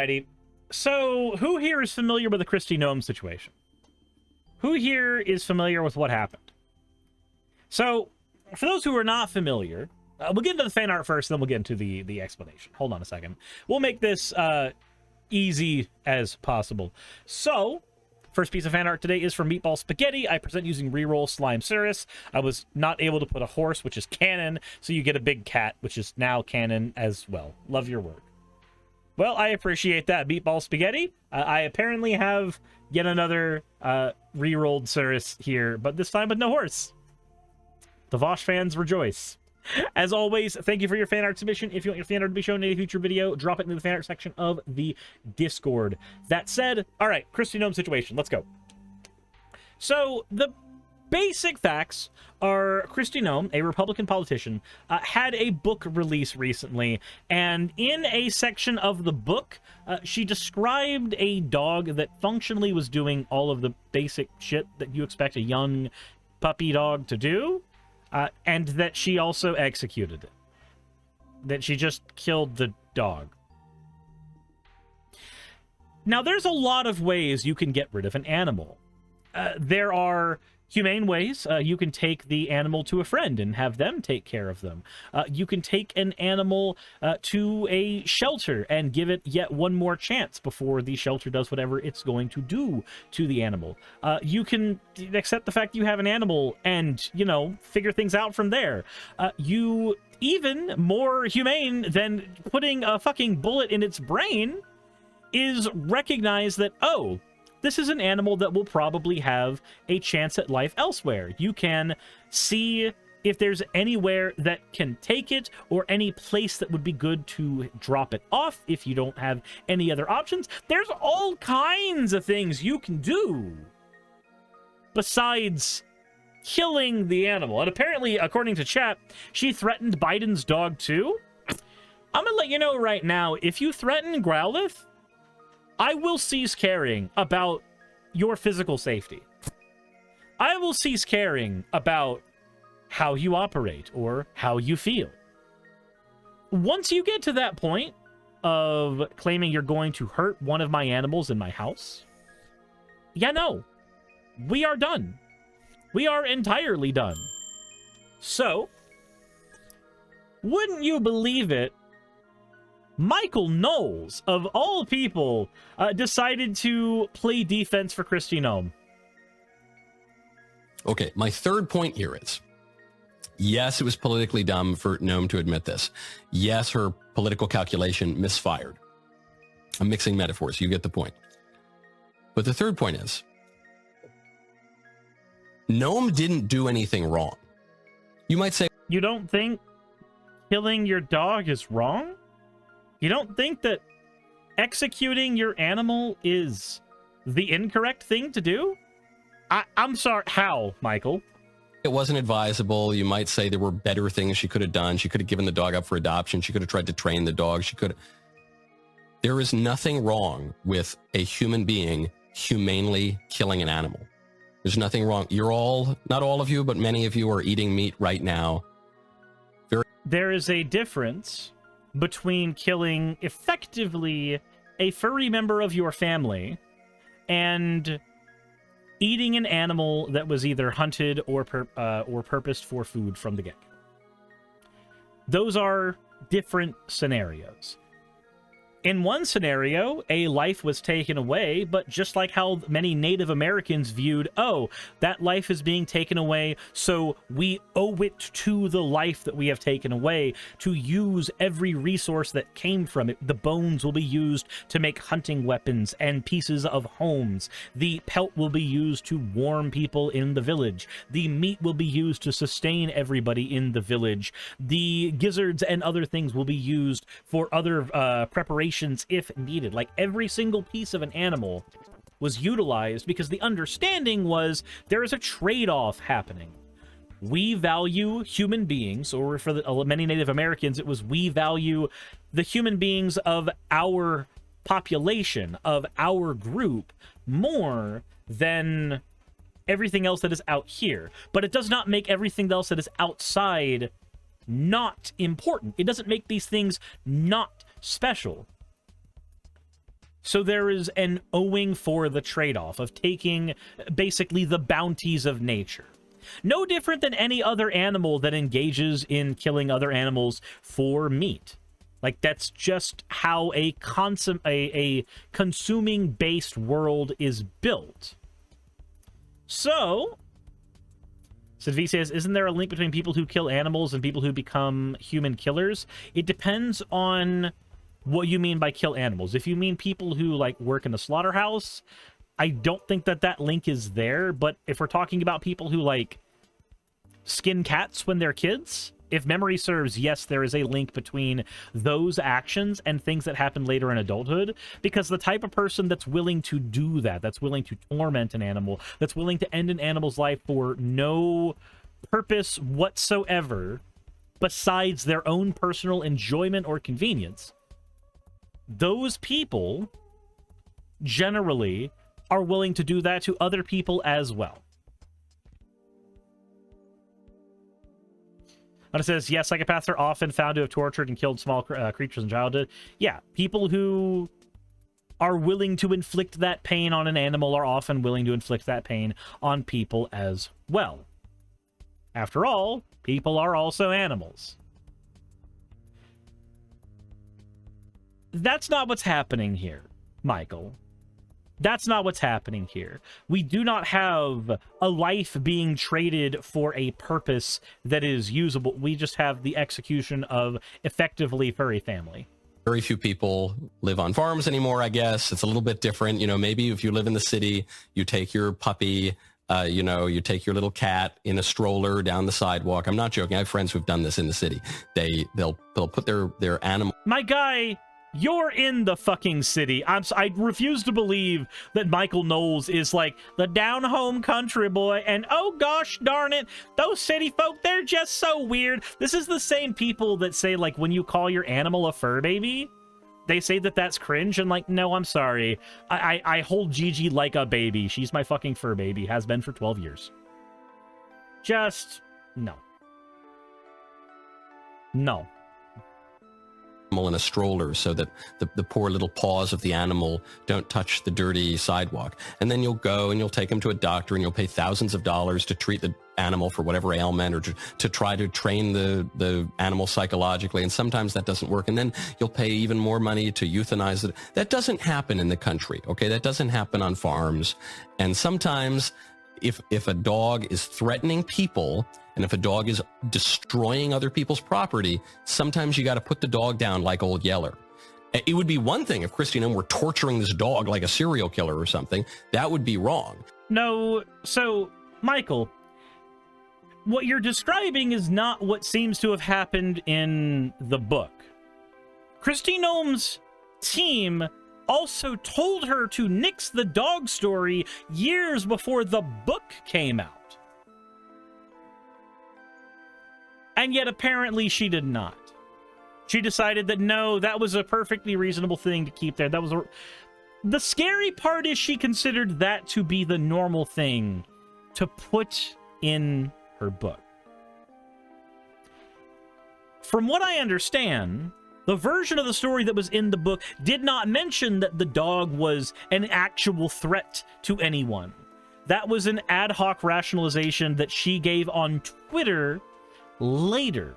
Alrighty. So, who here is familiar with the Kristi Noem situation? Who here is familiar with what happened? So, for those who are not familiar, we'll get into the fan art first, then we'll get into the explanation. Hold on a second. We'll make this easy as possible. So, first piece of fan art today is from Meatball Spaghetti. I present using reroll slime Suris. I was not able to put a horse, which is canon, so you get a big cat, which is now canon as well. Love your work. Well, I appreciate that, Meatball Spaghetti. I apparently have yet another rerolled Suris here, but this time with no horse. The Vosh fans rejoice. As always, thank you for your fan art submission. If you want your fan art to be shown in a future video, drop it in the fan art section of the Discord. That said, all right, Kristi Noem situation. Let's go. So, the basic facts are Kristi Noem, a Republican politician, had a book release recently, and in a section of the book, she described a dog that functionally was doing all of the basic shit that you expect a young puppy dog to do, and that she also executed it. That she just killed the dog. Now, there's a lot of ways you can get rid of an animal. There are humane ways. You can take the animal to a friend and have them take care of them. You can take an animal to a shelter and give it yet one more chance before the shelter does whatever it's going to do to the animal. You can accept the fact you have an animal and, you know, figure things out from there. You, even more humane than putting a fucking bullet in its brain, is recognize that, oh, this is an animal that will probably have a chance at life elsewhere. You can see if there's anywhere that can take it or any place that would be good to drop it off if you don't have any other options. There's all kinds of things you can do besides killing the animal. And apparently, according to chat, she threatened Biden's dog too. I'm gonna let you know right now, if you threaten Growlithe, I will cease caring about your physical safety. I will cease caring about how you operate or how you feel. Once you get to that point of claiming you're going to hurt one of my animals in my house, yeah, no, we are done. We are entirely done. So, wouldn't you believe it, Michael Knowles, of all people, decided to play defense for Kristi Noem. Okay, my third point here is, yes, it was politically dumb for Noem to admit this. Yes, her political calculation misfired. I'm mixing metaphors, you get the point. But the third point is, Noem didn't do anything wrong. You might say, you don't think killing your dog is wrong? You don't think that executing your animal is the incorrect thing to do? I'm sorry, how, Michael? it wasn't advisable. You might say there were better things she could have done. She could have given the dog up for adoption. She could have tried to train the dog. She could. There is nothing wrong with a human being humanely killing an animal. There's nothing wrong. You're all, not all of you, but many of you are eating meat right now. There is a difference between killing effectively a furry member of your family and eating an animal that was either hunted or purposed for food from the get-go. Those are different scenarios. In one scenario, a life was taken away, but just like how many Native Americans viewed, oh, that life is being taken away, so we owe it to the life that we have taken away to use every resource that came from it. The bones will be used to make hunting weapons and pieces of homes. The pelt will be used to warm people in the village. The meat will be used to sustain everybody in the village. The gizzards and other things will be used for other preparations if needed. Like, every single piece of an animal was utilized because the understanding was there is a trade-off happening. We value human beings, or for many Native Americans, it was we value the human beings of our population, of our group, more than everything else that is out here. But it does not make everything else that is outside not important. It doesn't make these things not special. So there is an owing for the trade-off of taking basically the bounties of nature. No different than any other animal that engages in killing other animals for meat. Like, that's just how a consuming-based world is built. So, V says, isn't there a link between people who kill animals and people who become human killers? It depends on what you mean by kill animals. If you mean people who, like, work in the slaughterhouse, I don't think that link is there. But if we're talking about people who, like, skin cats when they're kids, if memory serves, yes, there is a link between those actions and things that happen later in adulthood, because the type of person that's willing to do that, that's willing to torment an animal, that's willing to end an animal's life for no purpose whatsoever besides their own personal enjoyment or convenience, those people generally are willing to do that to other people as well. And it says, yes, psychopaths are often found to have tortured and killed small creatures in childhood. Yeah, people who are willing to inflict that pain on an animal are often willing to inflict that pain on people as well. After all, people are also animals. That's not what's happening here, Michael. That's not what's happening here. We do not have a life being traded for a purpose that is usable. We just have the execution of effectively furry family. Very few people live on farms anymore, I guess. It's a little bit different. You know, maybe if you live in the city, you take your puppy, you know, you take your little cat in a stroller down the sidewalk. I'm not joking. I have friends who've done this in the city. They'll put their animal. My guy, you're in the fucking city. I refuse to believe that Michael Knowles is like the down-home country boy, and oh gosh darn it, those city folk, they're just so weird. This is the same people that say, like, when you call your animal a fur baby, they say that that's cringe, and like, no, I'm sorry. I hold Gigi like a baby. She's my fucking fur baby. Has been for 12 years. Just, no. No. In a stroller so that the poor little paws of the animal don't touch the dirty sidewalk. And then you'll go and you'll take him to a doctor and you'll pay thousands of dollars to treat the animal for whatever ailment, or to try to train the animal psychologically. And sometimes that doesn't work. And then you'll pay even more money to euthanize it. That doesn't happen in the country. Okay. That doesn't happen on farms. And sometimes if a dog is threatening people, and if a dog is destroying other people's property, sometimes you got to put the dog down like Old Yeller. It would be one thing if Kristi Noem were torturing this dog like a serial killer or something. That would be wrong. No, so, Michael, what you're describing is not what seems to have happened in the book. Kristi Noem's team also told her to nix the dog story years before the book came out. And yet, apparently, she did not. She decided that, no, that was a perfectly reasonable thing to keep there. That was the scary part is she considered that to be the normal thing to put in her book. From what I understand, the version of the story that was in the book did not mention that the dog was an actual threat to anyone. That was an ad hoc rationalization that she gave on Twitter later,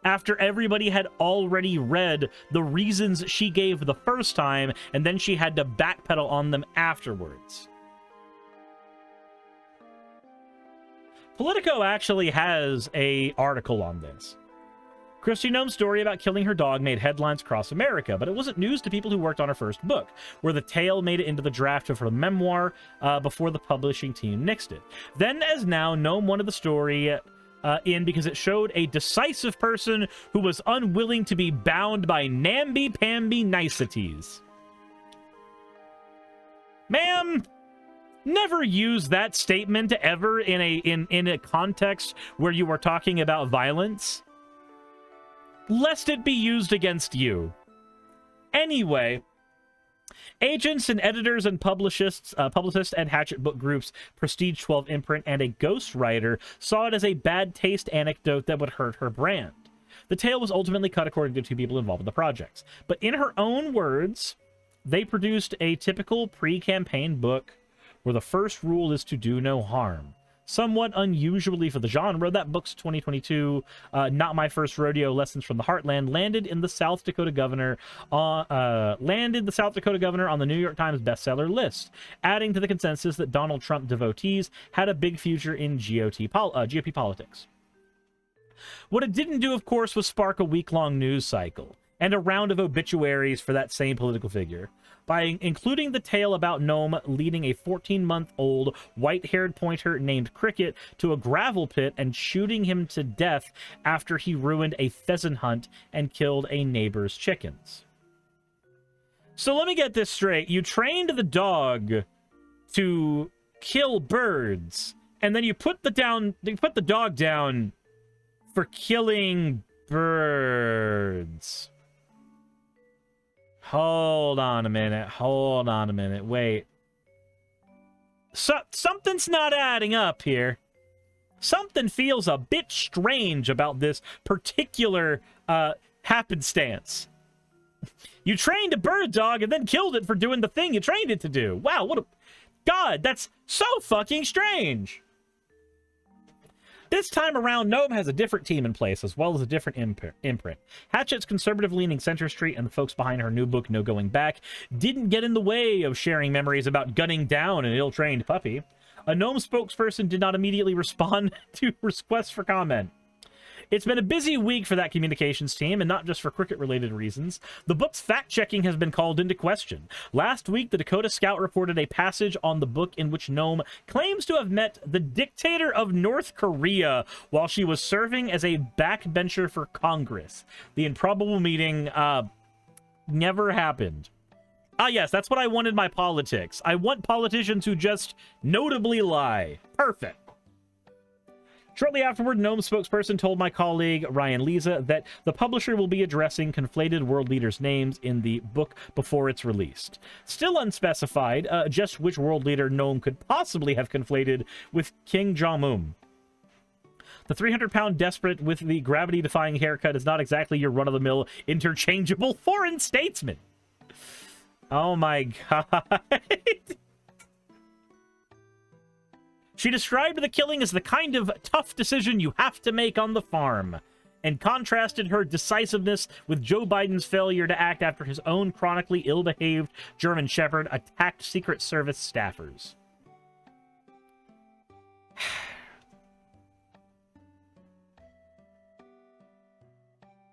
after everybody had already read the reasons she gave the first time, and then she had to backpedal on them afterwards. Politico actually has an article on this. Kristi Noem's story about killing her dog made headlines across America, but it wasn't news to people who worked on her first book, where the tale made it into the draft of her memoir before the publishing team nixed it. Then, as now, Noem wanted the story in because it showed a decisive person who was unwilling to be bound by namby-pamby niceties. Ma'am, never use that statement ever in a context where you are talking about violence, lest it be used against you. Anyway, agents and editors and publicists and Hatchet Book Group's Prestige 12 imprint and a ghostwriter saw it as a bad taste anecdote that would hurt her brand. The tale was ultimately cut according to two people involved in the projects. But in her own words, they produced a typical pre-campaign book where the first rule is to do no harm. Somewhat unusually for the genre, that book's 2022, Not My First Rodeo, Lessons from the Heartland, landed the South Dakota Governor on the New York Times bestseller list, adding to the consensus that Donald Trump devotees had a big future in GOP politics. What it didn't do, of course, was spark a week-long news cycle and a round of obituaries for that same political figure, by including the tale about Noem leading a 14-month-old white-haired pointer named Cricket to a gravel pit and shooting him to death after he ruined a pheasant hunt and killed a neighbor's chickens. So let me get this straight. You trained the dog to kill birds, and then you put the dog down for killing birds. Hold on a minute. Wait. Something's not adding up here. Something feels a bit strange about this particular happenstance. You trained a bird dog and then killed it for doing the thing you trained it to do. Wow, what a... God, that's so fucking strange. This time around, Noem has a different team in place, as well as a different imprint. Hatchett's conservative-leaning Center Street and the folks behind her new book, No Going Back, didn't get in the way of sharing memories about gunning down an ill-trained puppy. A Noem spokesperson did not immediately respond to requests for comment. It's been a busy week for that communications team, and not just for cricket-related reasons. The book's fact-checking has been called into question. Last week, the Dakota Scout reported a passage on the book in which Noem claims to have met the dictator of North Korea while she was serving as a backbencher for Congress. The improbable meeting, never happened. Ah, yes, that's what I want in my politics. I want politicians who just notably lie. Perfect. Shortly afterward, Noem's spokesperson told my colleague Ryan Lisa that the publisher will be addressing conflated world leaders' names in the book before it's released. Still unspecified just which world leader Noem could possibly have conflated with Kim Jong-un. The 300-pound desperate with the gravity-defying haircut is not exactly your run-of-the-mill interchangeable foreign statesman. Oh my god. She described the killing as the kind of tough decision you have to make on the farm, and contrasted her decisiveness with Joe Biden's failure to act after his own chronically ill-behaved German Shepherd attacked Secret Service staffers.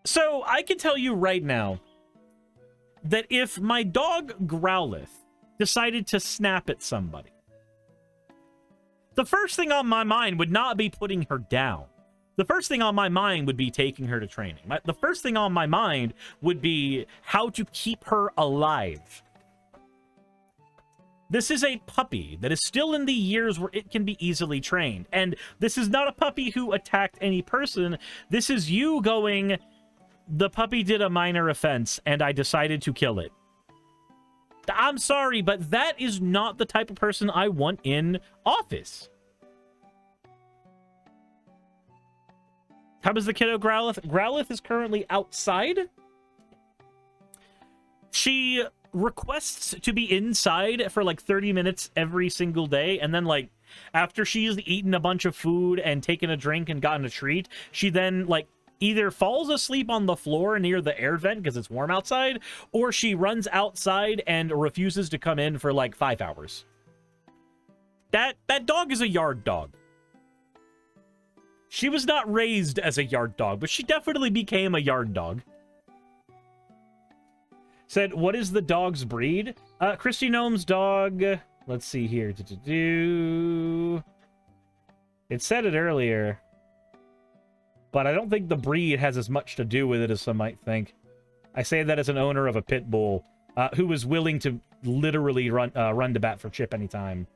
So, I can tell you right now that if my dog Growlith decided to snap at somebody, the first thing on my mind would not be putting her down. The first thing on my mind would be taking her to training. The first thing on my mind would be how to keep her alive. This is a puppy that is still in the years where it can be easily trained. And this is not a puppy who attacked any person. This is you going, the puppy did a minor offense and I decided to kill it. I'm sorry, but that is not the type of person I want in office. How does the kiddo Growlith? Growlith is currently outside. She requests to be inside for like 30 minutes every single day, and then like after she's eaten a bunch of food and taken a drink and gotten a treat, she then like either falls asleep on the floor near the air vent because it's warm outside, or she runs outside and refuses to come in for like 5 hours. That dog is a yard dog. She was not raised as a yard dog, but she definitely became a yard dog. Said, what is the dog's breed? Kristi Noem's dog. Let's see here. It said it earlier, but I don't think the breed has as much to do with it as some might think. I say that as an owner of a pit bull who was willing to literally run to bat for Chip anytime.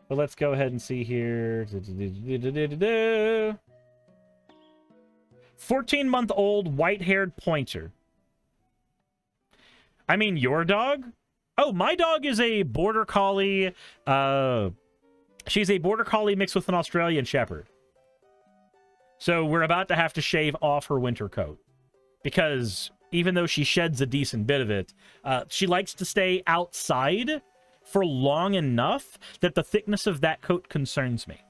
But let's go ahead and see here. 14-month-old white-haired pointer. I mean, your dog? Oh, my dog is a border collie. She's a border collie mixed with an Australian shepherd. So we're about to have to shave off her winter coat. Because even though she sheds a decent bit of it. She likes to stay outside for long enough that the thickness of that coat concerns me.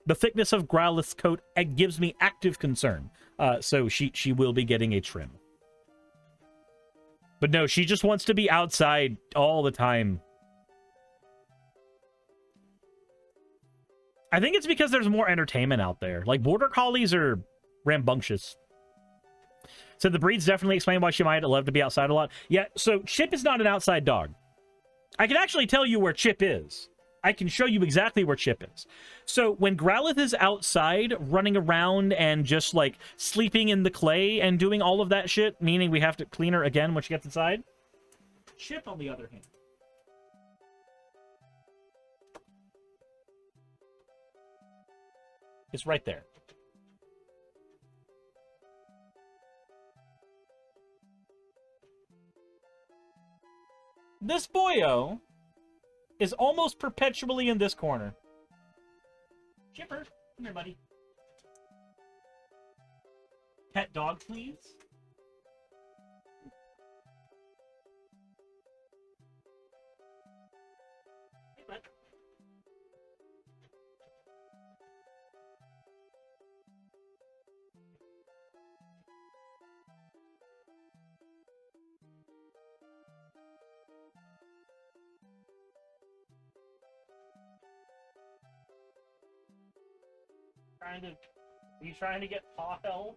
The thickness of Growlith's coat gives me active concern. So she will be getting a trim. But no, she just wants to be outside all the time. I think it's because there's more entertainment out there. Like, border collies are rambunctious. So the breeds definitely explain why she might love to be outside a lot. Yeah, so Chip is not an outside dog. I can actually tell you where Chip is. I can show you exactly where Chip is. So when Growlithe is outside, running around and just, like, sleeping in the clay and doing all of that shit, meaning we have to clean her again when she gets inside, Chip, on the other hand, is right there. This boyo is almost perpetually in this corner. Chipper, come here, buddy. Pet dog, please. Hey, bud. Are you trying to get paw held?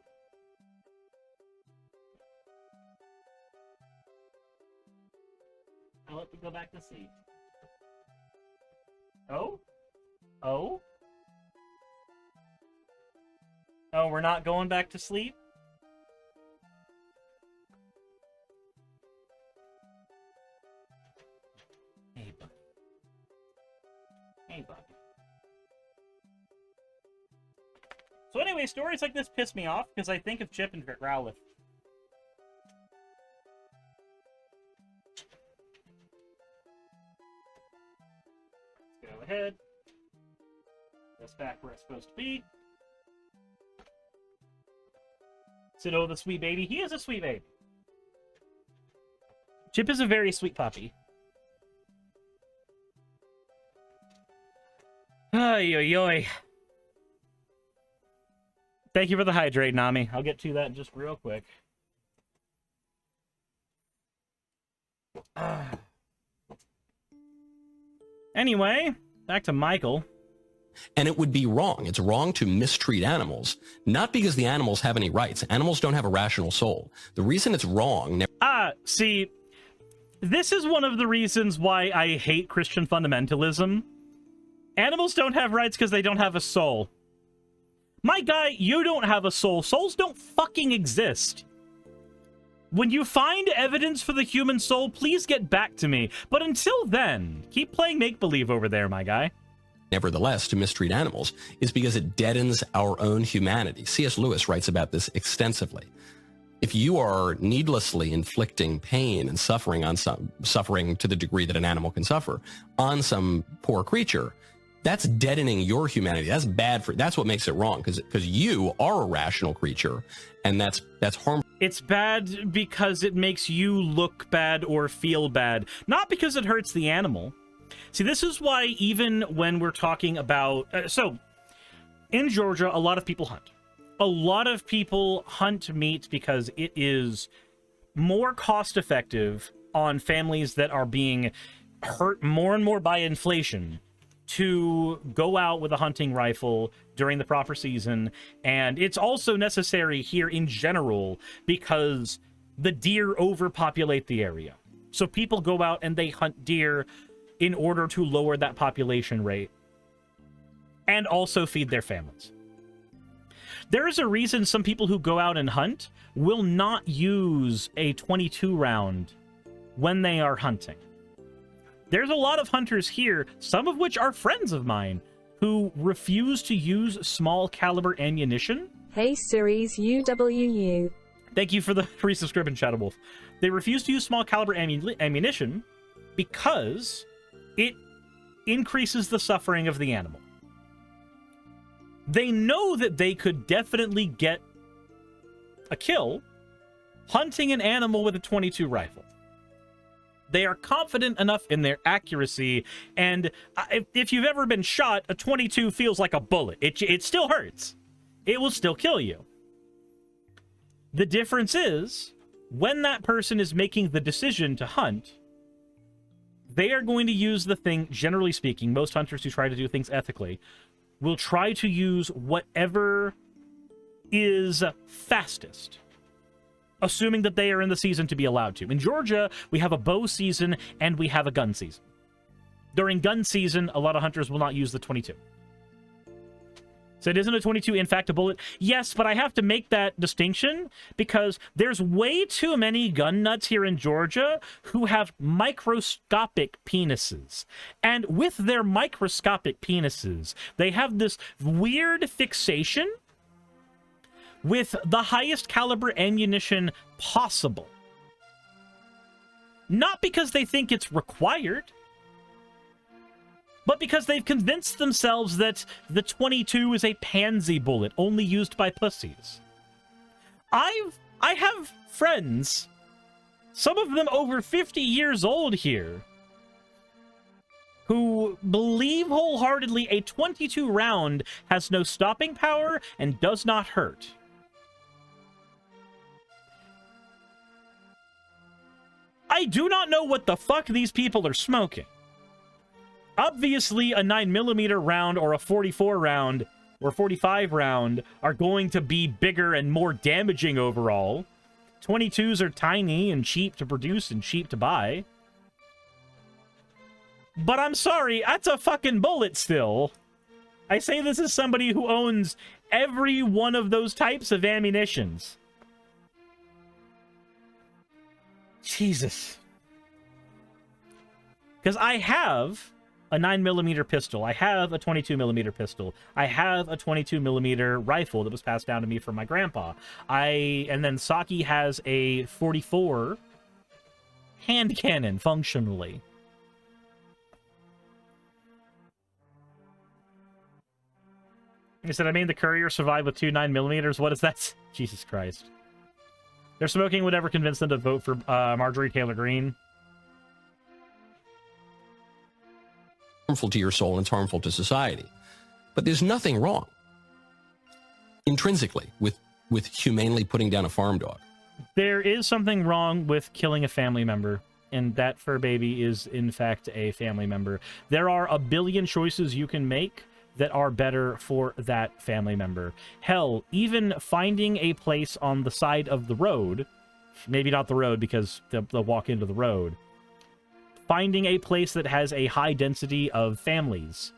I'll let you go back to sleep. Oh? Oh? Oh, we're not going back to sleep? Hey, buddy. Hey, buddy. So anyway, stories like this piss me off because I think of Chip and Growlithe. Let's go ahead. That's back where it's supposed to be. Said, oh, the sweet baby. He is a sweet baby. Chip is a very sweet puppy. Ay, oy, oy. Thank you for the hydrate, Nami. I'll get to that just real quick. Anyway, back to Michael. And it would be wrong. It's wrong to mistreat animals, not because the animals have any rights. Animals don't have a rational soul. The reason it's wrong... See, this is one of the reasons why I hate Christian fundamentalism. Animals don't have rights because they don't have a soul. My guy, you don't have a soul. Souls don't fucking exist. When you find evidence for the human soul, please get back to me. But until then, keep playing make-believe over there, my guy. Nevertheless, to mistreat animals is because it deadens our own humanity. C.S. Lewis writes about this extensively. If you are needlessly inflicting pain and suffering to the degree that an animal can suffer on some poor creature, that's deadening your humanity. That's bad that's what makes it wrong, because you are a rational creature, and that's harmful. It's bad because it makes you look bad or feel bad, not because it hurts the animal. See, this is why even when we're talking about... so, in Georgia, a lot of people hunt. A lot of people hunt meat because it is more cost-effective on families that are being hurt more and more by inflation to go out with a hunting rifle during the proper season. And it's also necessary here in general because the deer overpopulate the area. So people go out and they hunt deer in order to lower that population rate and also feed their families. There is a reason some people who go out and hunt will not use a 22 round when they are hunting. There's a lot of hunters here, some of which are friends of mine, who refuse to use small caliber ammunition. Hey Suris, UWU. Thank you for the free subscription, Shadow Wolf. They refuse to use small caliber ammunition because it increases the suffering of the animal. They know that they could definitely get a kill hunting an animal with a .22 rifle. They are confident enough in their accuracy, and if you've ever been shot, a .22 feels like a bullet. It still hurts. It will still kill you. The difference is, when that person is making the decision to hunt, they are going to use the thing, generally speaking, most hunters who try to do things ethically will try to use whatever is fastest, assuming that they are in the season to be allowed to. In Georgia, we have a bow season and we have a gun season. During gun season, a lot of hunters will not use the .22. So it isn't a .22, in fact, a bullet. Yes, but I have to make that distinction because there's way too many gun nuts here in Georgia who have microscopic penises. And with their microscopic penises, they have this weird fixation with the highest caliber ammunition possible. Not because they think it's required, but because they've convinced themselves that the .22 is a pansy bullet only used by pussies. I have friends, some of them over 50 years old here, who believe wholeheartedly a .22 round has no stopping power and does not hurt. I do not know what the fuck these people are smoking. Obviously, a 9mm round or a 44 round or 45 round are going to be bigger and more damaging overall. .22s are tiny and cheap to produce and cheap to buy. But I'm sorry, that's a fucking bullet still. I say this as somebody who owns every one of those types of ammunitions. Jesus. Because I have a 9mm pistol. I have a 22mm pistol. I have a 22mm rifle that was passed down to me from my grandpa. And then Saki has a 44 hand cannon, functionally. He said, I made the courier survive with 2 9mm. What is that? Jesus Christ. They're smoking whatever convinced them to vote for Marjorie Taylor Greene. Harmful to your soul and it's harmful to society. But there's nothing wrong intrinsically with humanely putting down a farm dog. There is something wrong with killing a family member, and that fur baby is in fact a family member. There are a billion choices you can make that are better for that family member. Hell, even finding a place on the side of the road, maybe not the road because they'll walk into the road, finding a place that has a high density of families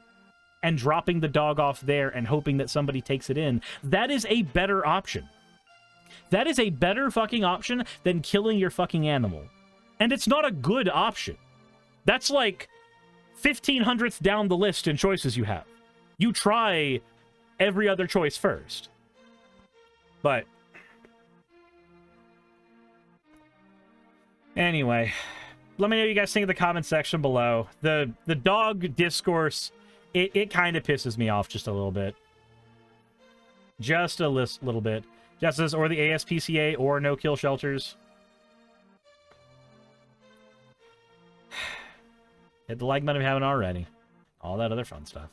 and dropping the dog off there and hoping that somebody takes it in, that is a better option. That is a better fucking option than killing your fucking animal. And it's not a good option. That's like 1500th down the list in choices you have. You try every other choice first. But anyway, let me know what you guys think in the comment section below. The dog discourse, it kind of pisses me off just a little bit. Just a little bit. Justice or the ASPCA or no kill shelters. Hit the like button if you haven't already. All that other fun stuff.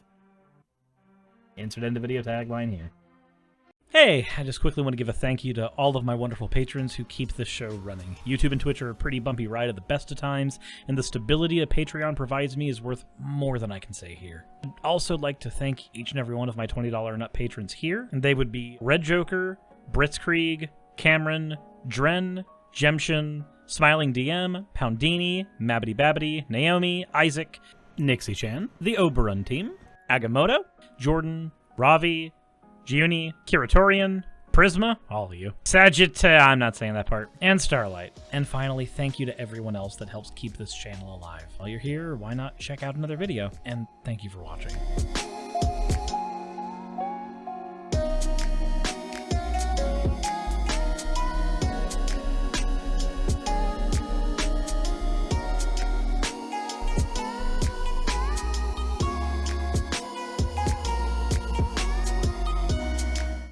Insert end of video tagline here. Hey, I just quickly want to give a thank you to all of my wonderful patrons who keep this show running. YouTube and Twitch are a pretty bumpy ride at the best of times, and the stability a Patreon provides me is worth more than I can say here. I'd also like to thank each and every one of my $20 and up patrons here, and they would be Red Joker, Britzkrieg, Cameron, Dren, Jemshin, Smiling DM, Poundini, Mabbity Babbity, Naomi, Isaac, Nixie-chan, the Oberon team, Agamotto, Jordan, Ravi, Giuni, Kiratorian, Prisma, all of you, I'm not saying that part, and Starlight. And finally, thank you to everyone else that helps keep this channel alive. While you're here, why not check out another video? And thank you for watching.